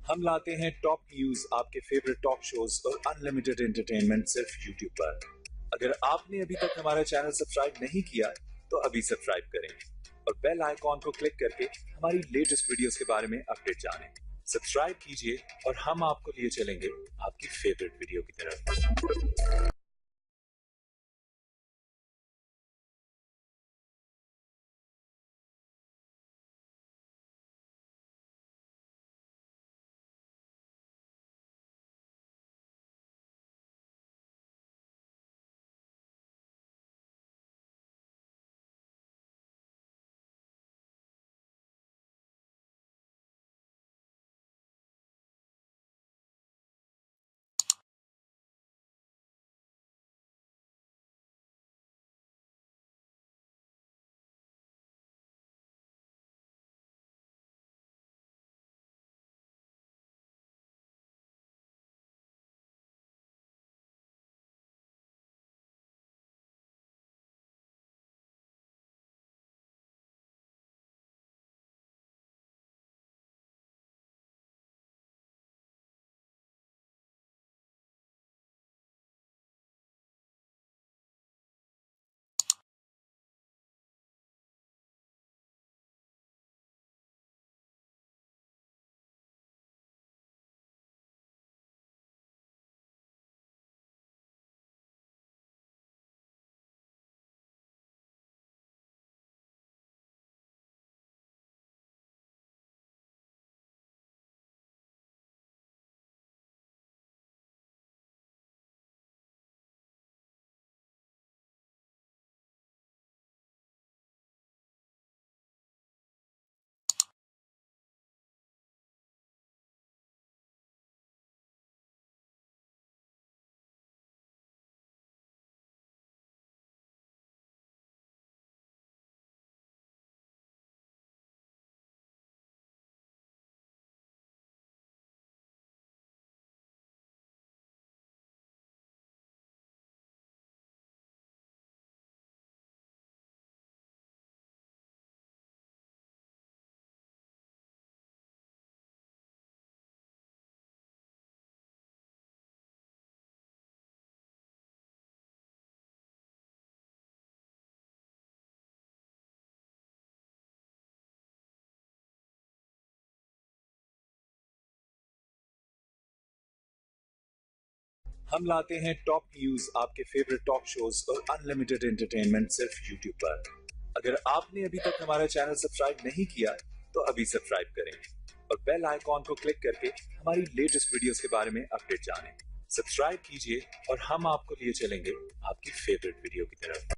हम लाते हैं top news, आपके फेवरेट टॉक शोज और अनलिमिटेड एंटरटेनमेंट सिर्फ यूट्यूब पर। अगर आपने अभी तक हमारा चैनल सब्सक्राइब नहीं किया तो अभी सब्सक्राइब करें और बेल आइकॉन को क्लिक करके हमारी लेटेस्ट वीडियोस के बारे में अपडेट जानें। सब्सक्राइब कीजिए और हम आपको लिए चलेंगे आपकी फेवरेट वीडियो की तरफ। हम लाते हैं टॉप न्यूज, आपके फेवरेट टॉक शोज और अनलिमिटेड एंटरटेनमेंट सिर्फ यूट्यूब पर। अगर आपने अभी तक हमारा चैनल सब्सक्राइब नहीं किया तो अभी सब्सक्राइब करें और बेल आइकॉन को क्लिक करके हमारी लेटेस्ट वीडियोस के बारे में अपडेट जानें। सब्सक्राइब कीजिए और हम आपको लिए चलेंगे आपकी फेवरेट वीडियो की तरफ।